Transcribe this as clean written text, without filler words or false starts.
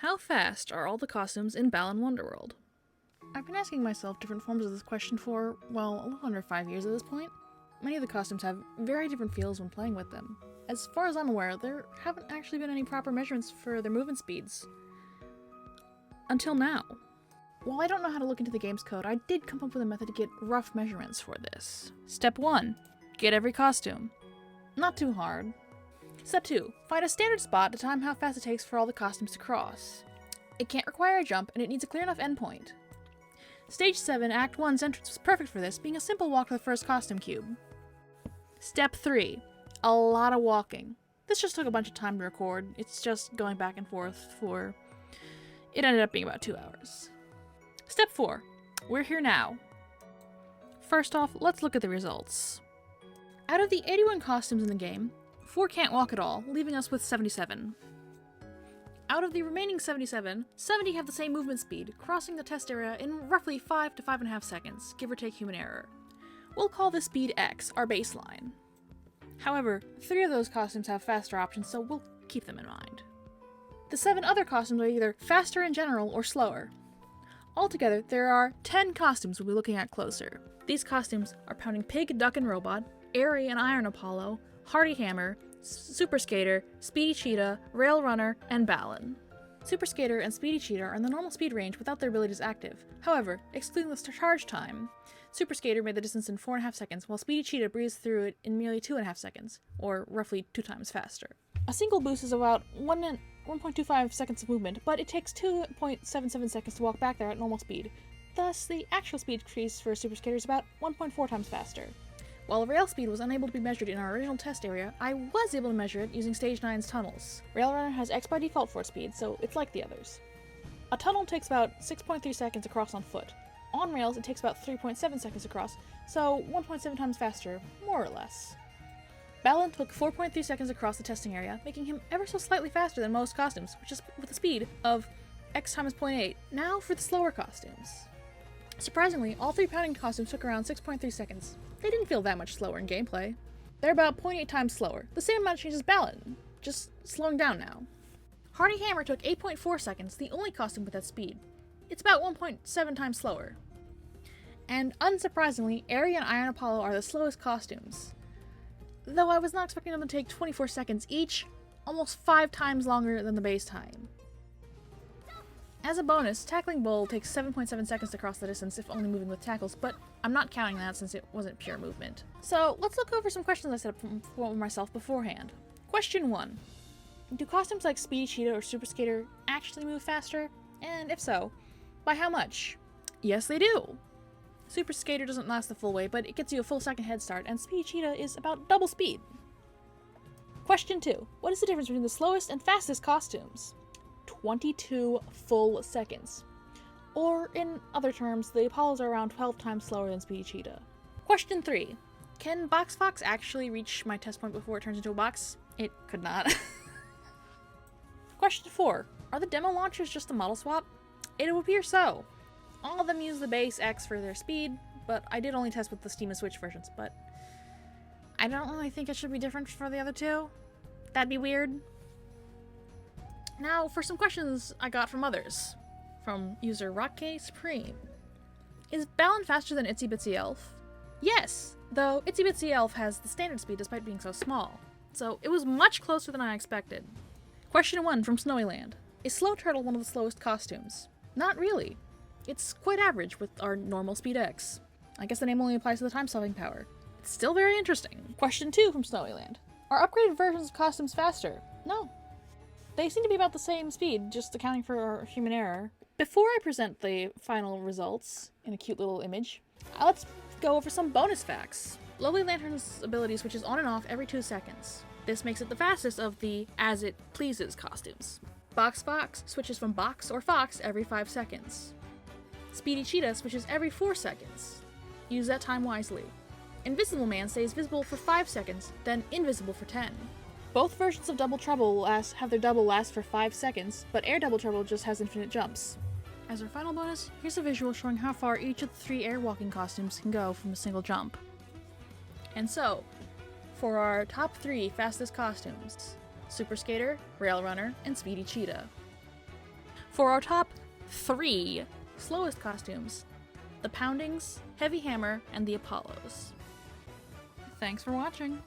How fast are all the costumes in Balan Wonderworld? I've been asking myself different forms of this question for, well, a little under 5 years at this point. Many of the costumes have very different feels when playing with them. As far as I'm aware, there haven't actually been any proper measurements for their movement speeds. Until now. While I don't know how to look into the game's code, I did come up with a method to get rough measurements for this. Step 1. Get every costume. Not too hard. Step 2. Find a standard spot to time how fast it takes for all the costumes to cross. It can't require a jump, and it needs a clear enough endpoint. Stage 7, Act 1's entrance was perfect for this, being a simple walk to the first costume cube. Step 3. A lot of walking. This just took a bunch of time to record. It's just going back and forth for... It ended up being about 2 hours. Step 4. We're here now. First off, let's look at the results. Out of the 81 costumes in the game, 4 can't walk at all, leaving us with 77. Out of the remaining 77, 70 have the same movement speed, crossing the test area in roughly 5 to 5.5 seconds, give or take human error. We'll call this speed X, our baseline. However, 3 of those costumes have faster options, so we'll keep them in mind. The 7 other costumes are either faster in general or slower. Altogether, there are 10 costumes we'll be looking at closer. These costumes are Pounding Pig, Duck and Robot, Airy and Iron Apollo, Hardy Hammer, Super Skater, Speedy Cheetah, Rail Runner, and Balan. Super Skater and Speedy Cheetah are in the normal speed range without their abilities active. However, excluding the charge time, Super Skater made the distance in 4.5 seconds, while Speedy Cheetah breezed through it in merely 2.5 seconds, or roughly 2 times faster. A single boost is about 1.25 seconds of movement, but it takes 2.77 seconds to walk back there at normal speed. Thus, the actual speed increase for Super Skater is about 1.4 times faster. While rail speed was unable to be measured in our original test area, I was able to measure it using Stage 9's tunnels. Rail Runner has X by default for its speed, so it's like the others. A tunnel takes about 6.3 seconds across on foot. On rails, it takes about 3.7 seconds across, so 1.7 times faster, more or less. Balan took 4.3 seconds across the testing area, making him ever so slightly faster than most costumes, which is with a speed of X times 0.8. Now for the slower costumes. Surprisingly, all 3 pounding costumes took around 6.3 seconds. They didn't feel that much slower in gameplay. They're about 0.8 times slower, the same amount of change as Balan, just slowing down now. Hardy Hammer took 8.4 seconds, the only costume with that speed. It's about 1.7 times slower. And unsurprisingly, Airy and Iron Apollo are the slowest costumes. Though I was not expecting them to take 24 seconds each, almost 5 times longer than the base time. As a bonus, Tackling Bull takes 7.7 seconds to cross the distance if only moving with tackles, but I'm not counting that since it wasn't pure movement. So let's look over some questions I set up for myself beforehand. Question 1. Do costumes like Speedy Cheetah or Super Skater actually move faster? And if so, by how much? Yes, they do! Super Skater doesn't last the full way, but it gets you a full second head start, and Speedy Cheetah is about double speed. Question 2. What is the difference between the slowest and fastest costumes? 22 full seconds. Or, in other terms, the Apollos are around 12 times slower than Speedy Cheetah. Question 3. Can Box Fox actually reach my test point before it turns into a box? It could not. Question 4. Are the demo launchers just a model swap? It would appear so. All of them use the base X for their speed, but I did only test with the Steam and Switch versions, but I don't really think it should be different for the other two. That'd be weird. Now, for some questions I got from others. From user Rockk Supreme. Is Balan faster than Itsy Bitsy Elf? Yes, though Itsy Bitsy Elf has the standard speed despite being so small. So it was much closer than I expected. Question 1 from Snowyland. Is Slow Turtle one of the slowest costumes? Not really. It's quite average with our normal speed X. I guess the name only applies to the time-stopping power. It's still very interesting. Question 2 from Snowyland. Are upgraded versions of costumes faster? No. They seem to be about the same speed, just accounting for human error. Before I present the final results in a cute little image, let's go over some bonus facts. Lovely Lantern's ability switches on and off every 2 seconds. This makes it the fastest of the As It Pleases costumes. Box Fox switches from Box or Fox every 5 seconds. Speedy Cheetah switches every 4 seconds. Use that time wisely. Invisible Man stays visible for 5 seconds, then invisible for 10. Both versions of Double Trouble have their double last for 5 seconds, but Air Double Trouble just has infinite jumps. As our final bonus, here's a visual showing how far each of the 3 airwalking costumes can go from a single jump. And so, for our top 3 fastest costumes, Super Skater, Rail Runner, and Speedy Cheetah. For our top 3 slowest costumes, the Poundings, Heavy Hammer, and the Apollos. Thanks for watching!